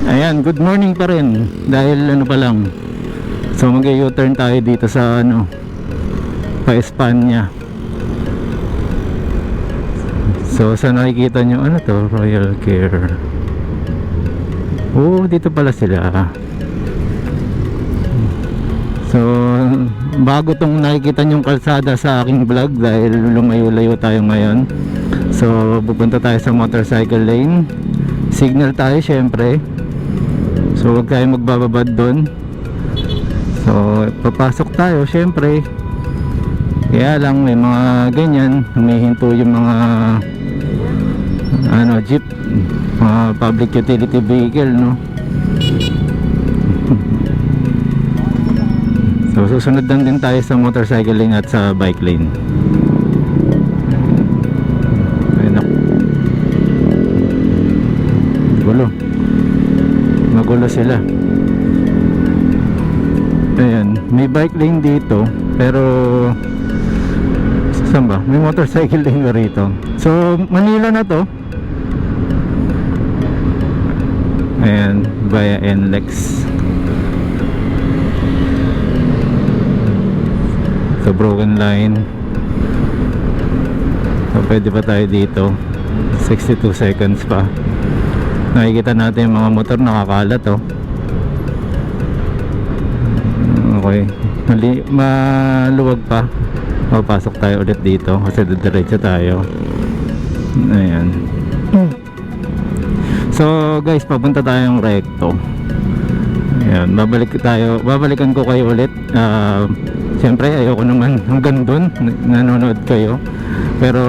Ayan, good morning pa rin. Dahil ano pa lang. So mag-u-turn tayo dito sa ano, pa Espanya. So sa nakikita nyo, ano to? Royal Care. Oh, dito pala sila. So bago tong nakikita nyong kalsada sa aking vlog, dahil lumayo-layo tayo ngayon. So pupunta tayo sa motorcycle lane. Signal tayo syempre. So huwag tayo magbababad doon. So papasok tayo syempre. Kaya lang may mga ganyan, humihinto yung mga ano, jeep, mga public utility vehicle, no. So susunod lang din tayo sa motorcycle lane at sa bike lane. Ayun ako. Gulo. Magulo sila. Ayan, may bike lane dito, pero saan ba? May motorcycle lane rito. So Manila na to. Ayan, via NLEX. So broken line. So pwede pa tayo dito. 62 seconds pa. Nakikita natin yung mga motor nakakalat, oh. Okay, maluwag pa. Papasok tayo ulit dito kasi diretso tayo. Ayan. So guys, papunta tayong recto. Ayan, babalikan ko kayo ulit. Siyempre ayoko naman hanggang dun nanonood kayo, pero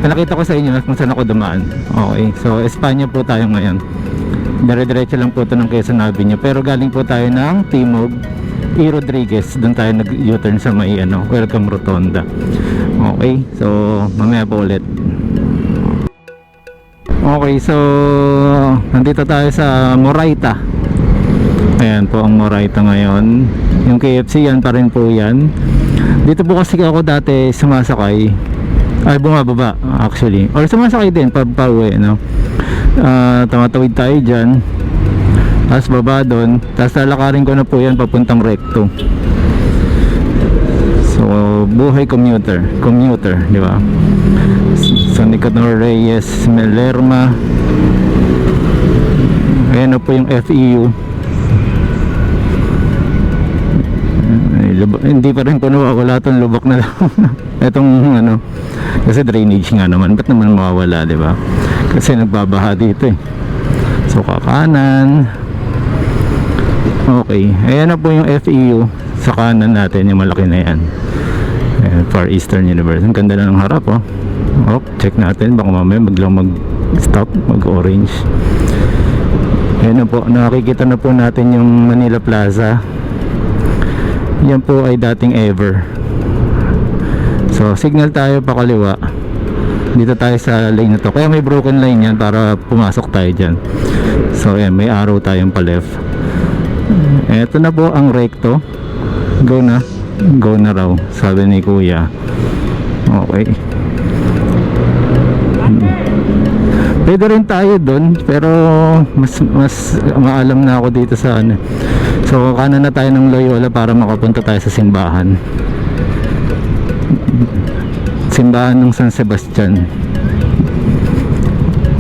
nakita ko sa inyo kung saan ako dumaan. Okay, so Espanya po tayo ngayon. Dire-diretso lang po ito ng Quezon Avenue, pero galing po tayo ng Timog E. Rodriguez. Doon tayo nag-U-turn sa may ano, Welcome Rotonda. Okay, so mamaya po ulit. Okay, so nandito tayo sa Moraita. Ayan po ang Moraita ngayon. Yung KFC yan pa rin po yan. Dito po kasi ako dati sumasakay, ay bumababa actually, or sumasakay din pauwi, no. Tumatawid tayo dyan, tapos baba doon, tapos lalakarin ko na po yan papuntang recto. So buhay commuter, di ba? San Nicanor Reyes, Melerma. Ayan na po yung FEU. Hindi pa rin po nawawala itong lubak na itong ano, kasi drainage nga naman, ba't naman mawawala, di ba? Kasi nagbabaha dito eh. So kakanan. Okay, ayan na po yung FEU sa kanan natin, yung malaki na yan. Ayan, Far Eastern University. Ang ganda na ng harap, oh. Oh, check natin, baka mamaya biglang mag-stop, mag-orange. Ayan na po, nakikita na po natin yung Manila Plaza. Yan po ay dating Ever. So signal tayo pa kaliwa. Dito tayo sa lane na to. Kaya may broken line yan para pumasok tayo dyan. So yan, may arrow tayong pa left. Eto na po ang recto. Go na. Go na raw, sabi ni kuya. Okay. Pwede rin tayo doon, pero mas maalam na ako dito sa ano. So kanan na tayo ng Loyola para makapunta tayo sa simbahan. Simbahan ng San Sebastian.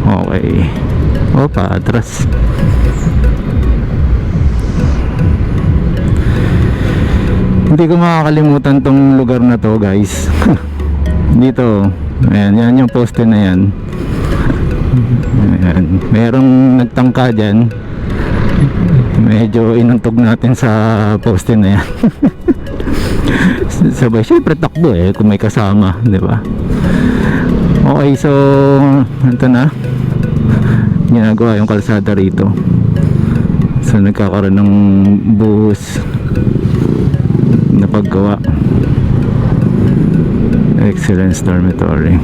Okay. Opa, atras. Hindi ko makakalimutan tong lugar na to, guys. Dito, ayan, yan yung poste na yan. Ayan, merong nagtangka dyan. Medyo inantog natin sa poste na yan. Sabay, syempre takbo eh kung may kasama, di ba? Okay, so ito na, ginagawa yung kalsada rito. So nagkakaroon ng buhos na paggawa. Excellence Dormitory.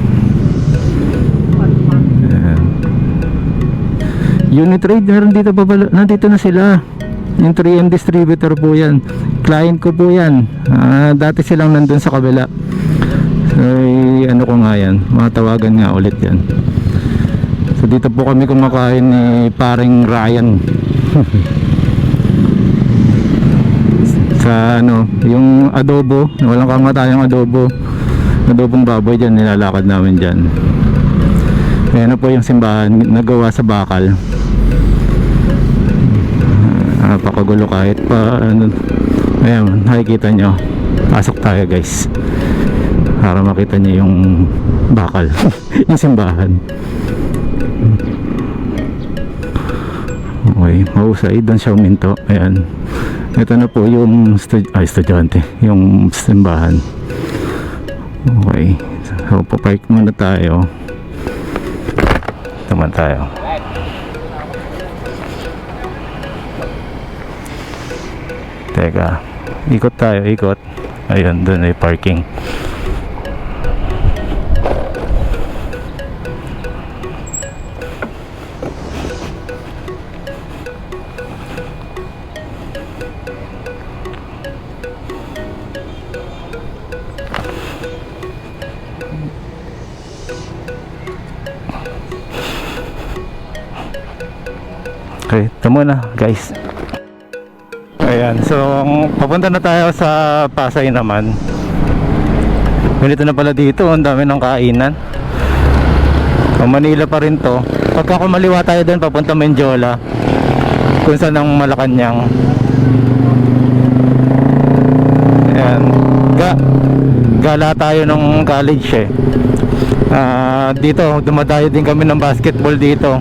Unitrade, meron dito pa pala, nandito na sila. Yung 3M distributor po yan, client ko po yan. Dati silang nandun sa kabila. So ano ko nga yan, matawagan nga ulit yan. So dito po kami kumakain ni paring Ryan. Sa ano, yung adobo, walang kamatayang adobong baboy dyan, nilalakad namin dyan. Ayan na po yung simbahan, nagawa sa bakal. Napakagulo kahit pa ano. Ayan, nakikita nyo. Pasok tayo guys para makita nyo yung bakal. Yung simbahan. Okay, mahusay doon siya uminto. Ayan, ito na po yung estudyante, yung simbahan. Okay, so papark muna tayo. Taman tayo. Teka, ikot tayo, ikot. Ayun, doon ay parking. Okay, ito muna guys. Ayan, so papunta na tayo sa Pasay naman. Ganito na pala dito, ang dami ng kainan. So, Manila pa rin to. Pagka kumaliwa tayo doon, papunta Menjola, kung saan ang Malacanang. Ayan, gala tayo ng college eh. Dito, dumadayo din kami ng basketball dito.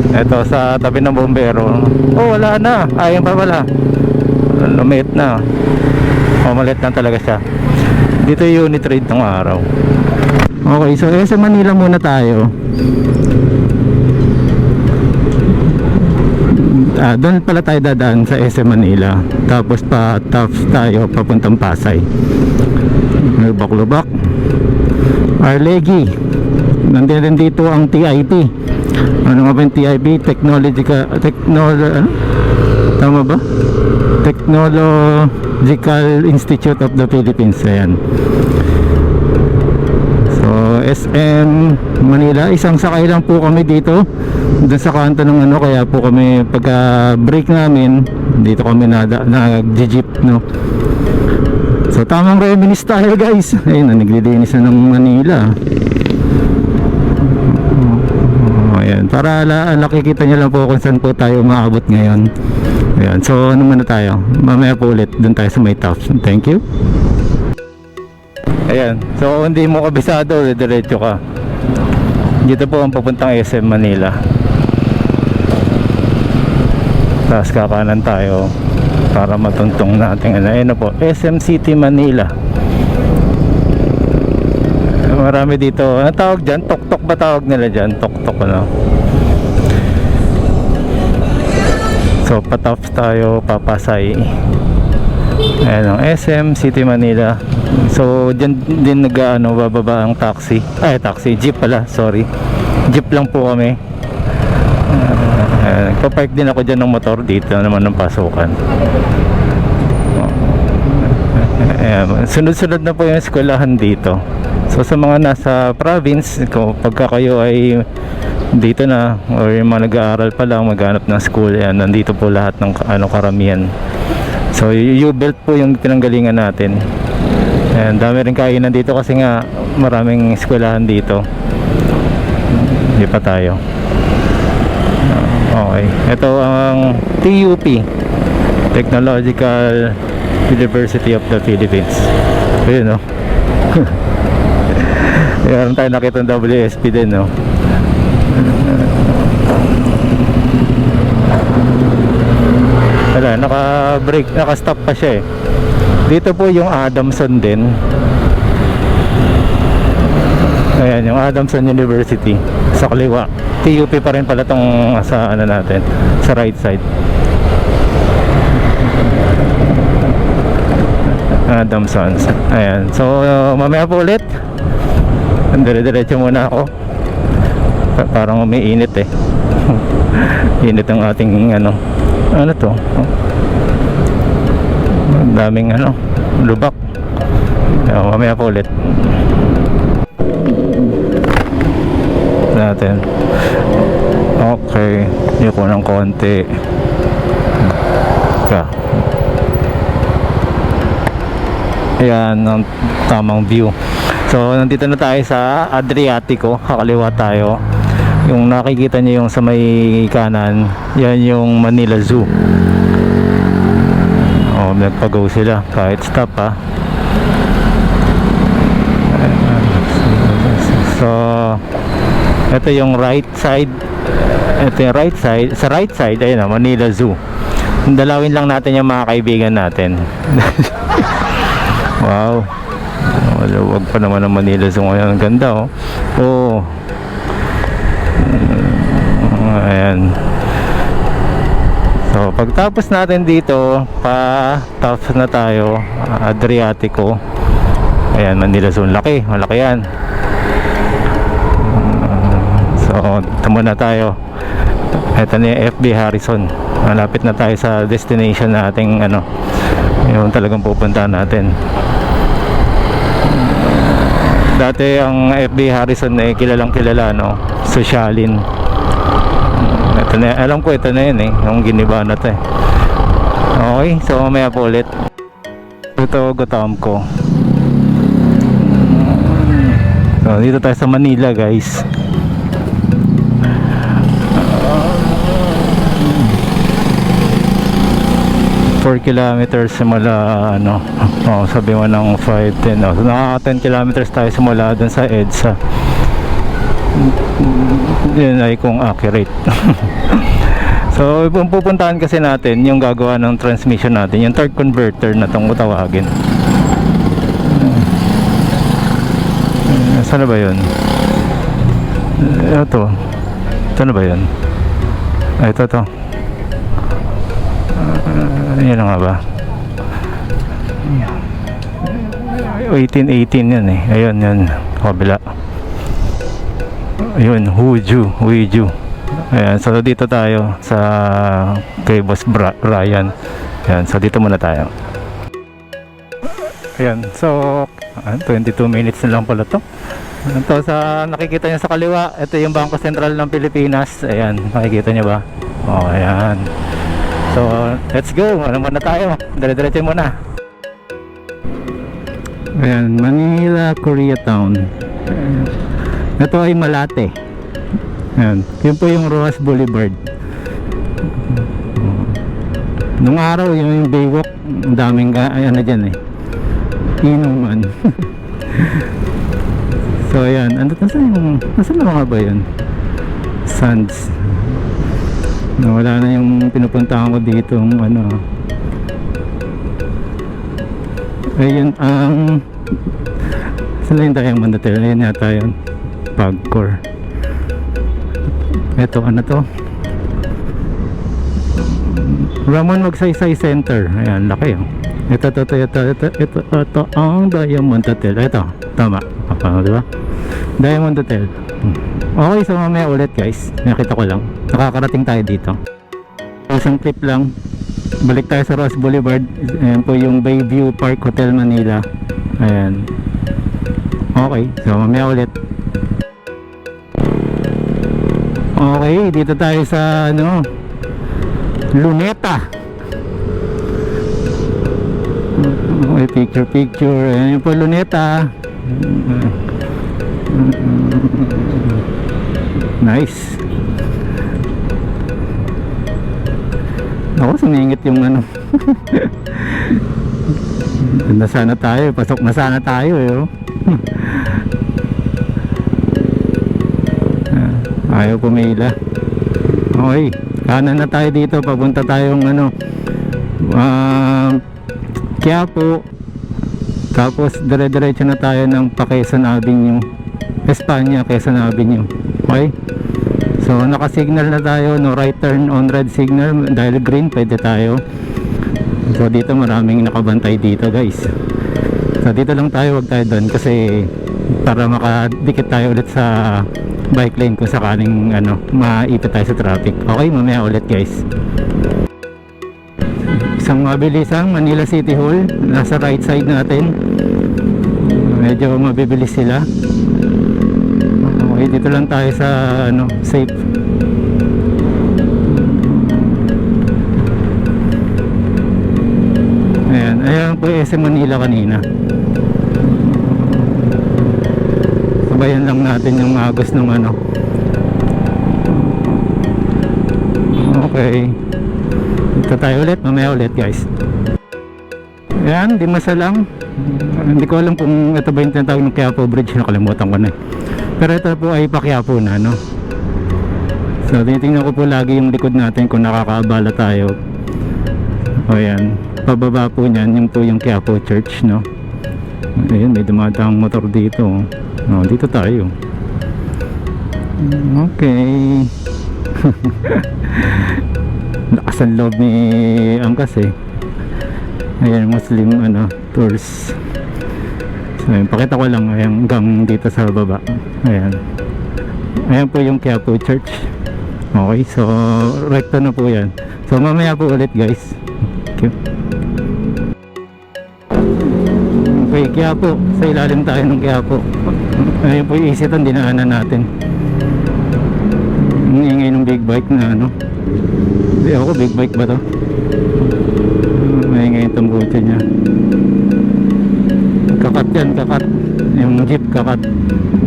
Ito sa tabi ng bombero. Oh, wala na. Ayun pa pala. Lumit na. Oh, maliit na talaga siya. Dito yung unit rate ng araw. Okay, so sa Manila muna tayo. Doon pala tayo dadaan sa SM Manila. Tapos tayo papuntang Pasay. Lubak-lubak. Arlegi. Nandito dito ang TIP. Ano nga ba yung TIP? Tama ba? Technological Institute of the Philippines. Ayan. So SM Manila, isang sakay lang po kami dito doon sa kanto ng ano, kaya po kami pagka break namin dito kami nag-jeep, no. So tamang reminisce tayo guys. Ayun, naglilinis na ng Manila. Ayan, para nakikita nyo lang po kung saan po tayo umaabot ngayon. Ayan, so ano muna tayo, mamaya po ulit dun tayo sa may top. Thank you. Ayan, so hindi mo kabisado, diretso ka. Dito po ang papuntang SM Manila. Tapos kakanan tayo para matuntong natin. Ayan na po, SM City Manila. Marami dito. Ano tawag dyan? Tok-tok ba tawag nila dyan? Tok-tok, ano? So patops tayo, papasay. Ayan ang SM City Manila. So dyan din bababa ang taxi. Taxi, jeep pala, sorry. Jeep lang po kami. Nagpa-park din ako dyan ng motor. Dito naman ng pasukan. Ayan, sunod-sunod na po yung eskwelahan dito. So sa mga nasa province, pagka kayo ay dito na or yung mga nag-aaral pa lang, maghanap ng school, yan, nandito po lahat ng karamihan. So U-Belt po yung pinanggalingan natin. And dami rin kainan dito kasi nga maraming eskwelahan dito. Hindi pa tayo. Okay, ito ang TUP, Technological University of the Philippines. Ayun, no. Meron tayo nakita ng WSP din, no. Wala, naka-break, naka-stop pa siya eh. Dito po yung Adamson din. Ayan, yung Adamson University sa kaliwa. TUP pa rin pala tong sa ano natin, sa right side. Adamson. Ayan, so mamaya po ulit. Dire-diretso muna ako. Parang umiinit eh. Init ang ating ano to, daming lubak. Mamaya po ulit natin. Okay, yung ko ng konti. Ayan ang tamang view. So nandito na tayo sa Adriatico, kakaliwa tayo. Yung nakikita niyo yung sa may kanan, yan yung Manila Zoo. Oh, nagpag-go sila kahit stop ha. So ito yung right side. Ito yung right side. Sa right side ayun na, Manila Zoo. Dalawin lang natin yung mga kaibigan natin. Wow, wag pa naman ang Manila Zoo ngayon. Ang ganda oh. Oh. Ayan. So pagtapos natin dito, tapos na tayo Adriatico. Ayan, Manila Zoo, laki, malaki yan. So ito muna tayo. Ito na yung FB Harrison. Malapit na tayo sa destination nating ano, yung talagang pupuntahan natin. Dati ang FB Harrison eh kilalang kilala no, Socialin. Ito na, alam ko ito na yun eh, yung giniba na to eh. Okay, so mamaya po ulit. Ito Gutamco. So dito tayo sa Manila guys. 4 kilometers simula ano, oh, sabi mo ng 5-10 oh. So naka 10 kilometers tayo simula dun sa EDSA. Yun ay kung accurate. So pupuntahan kasi natin yung gagawa ng transmission natin, yung third converter na itong tawagin. Saan na ba yun? Ito na ba yun? Ito yan nga ba? 1818 yan eh. Ayun yan, kabila. Ayun, Huju. Ayan, so dito tayo sa kay Boss Ryan. Ayan, so dito muna tayo. Ayan, so 22 minutes na lang pala to. Ito sa nakikita nyo sa kaliwa, ito yung Bangko Sentral ng Pilipinas. Ayan, nakikita nyo ba? Oh, ayan. So, let's go. Ano muna tayo? Dire-diretso muna. Ayan, Manila, Koreatown. Ito ay Malate. Ayan, yun po yung Rojas Boulevard. Nung araw, yung Baywalk, ang daming ano dyan eh. Inuman. So, ayan. Nasaan na mga ba yun? Sands. Wala na yung pinupuntahan ko dito ano. Ayun ang saan tayo yung Mandatel. Ayun yata yun, Pagcor. Ito ano to, Ramon Magsaysay Center. Ayan, laki oh. Ito ang Diamond Hotel. Ito, tama, diba? Diamond Hotel. Okay, so mamaya ulit guys. Nakita ko lang, nakakarating tayo dito. Isang trip lang. Balik tayo sa Ross Boulevard. Ayan po yung Bayview Park Hotel Manila. Ayan. Okay, so mamaya ulit. Okay, dito tayo sa ano, Luneta. Okay, picture. Ayan po Luneta. Nice. Ako, sumingit yung ano. Na sana tayo, pasok na sana tayo eh. Ayaw pumila. Okay, kanan na tayo dito, papunta tayong ano, Quiapo. Tapos dire-diretso na tayo ng Quezon Avenue, Espanya, Quezon Avenue. Okay, so naka-signal na tayo, no right turn on red signal. Dahil green, pwede tayo. So dito maraming nakabantay dito guys. So dito lang tayo, wag tayo doon kasi para makadikit tayo ulit sa bike lane kung sakaling ano, maipit tayo sa traffic. Okay, mamaya ulit guys. Isang mabilisang Manila City Hall, nasa right side natin. Medyo mabibilis sila. Okay, dito lang tayo sa ano, safe. po SM Manila kanina. Sabayan lang natin yung agos ng ano. Okay, dito tayo ulit, mamaya ulit guys. Yan, Dimasa lang. Hindi ko alam kung ito ba yung tinatawag ng Quiapo Bridge, nakalimutan ko na. Pero ito po ay pa-Quiapo na, no? So tinitingnan ko po lagi yung likod natin kung nakakaabala tayo. O yan, pababa po niyan, yung po yung Quiapo Church, no? Ayun, may dumadang motor dito. O, dito tayo. Okay. Lakas ang loob ni Angkas eh. Ayan, Muslim tours. So ayun, pakita ko lang ayan, hanggang dito sa baba. Ayan. Ayan po yung Quiapo Church. Okay, so recto na po yan. So mamaya po ulit guys. Thank you. Okay, Quiapo. Sa ilalim tayo ng Quiapo. Ayan po yung isitan, dinaanan natin. Ang ingay ng big bike na ano. Hindi ako, big bike ba to? Maingay yung tambucha niya. Kakat yan, kakat. Yung jeep kakat.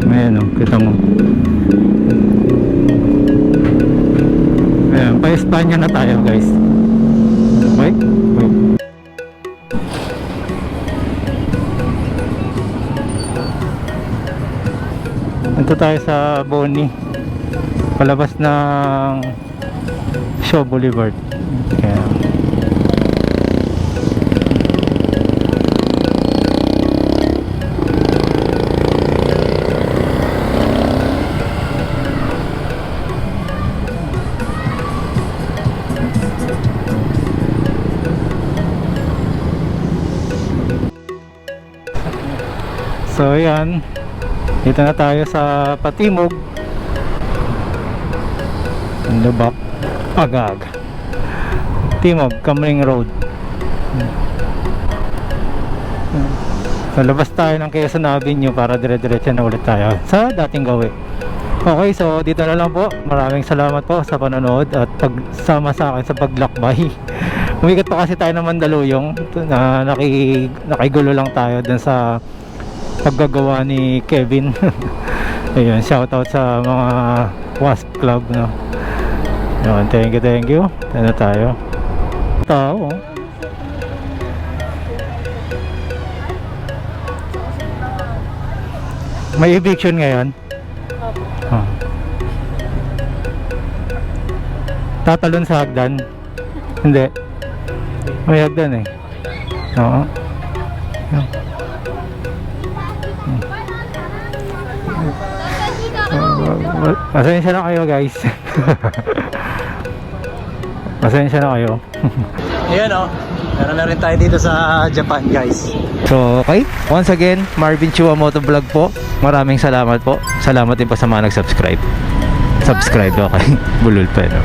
Ayan o, kita mo. Ayan, pa-Espanya na tayo guys. Okay? Wait. Ito tayo sa Boni. Palabas ng Shaw Boulevard. Kaya so yan, dito na tayo sa Patimog, Lubak, Agag, Timog, Camring Road. So labas tayo ng Quezon Avenue para dire-diretso na ulit tayo sa dating gawi. Okay, so dito na lang po. Maraming salamat po sa panonood at pagsama sa akin sa paglakbay. Umikat pa kasi tayo ng Mandaluyong na nakigulo lang tayo dun sa paggagawa ni Kevin. Ayun, shoutout sa mga Wasp Club, no? Ayun, thank you. Ano tayo? Tao. May eviction ngayon? Oh. Tatalon sa hagdan? Hindi. May hagdan eh. Oo. Pasensya na kayo guys. Pasensya na kayo. Ayan o, meron na rin tayo dito sa Japan guys. So okay, once again, Marvin Chua Motovlog po. Maraming salamat po. Salamat din po sa mga nag-subscribe. Subscribe, okay. Bulol pa no.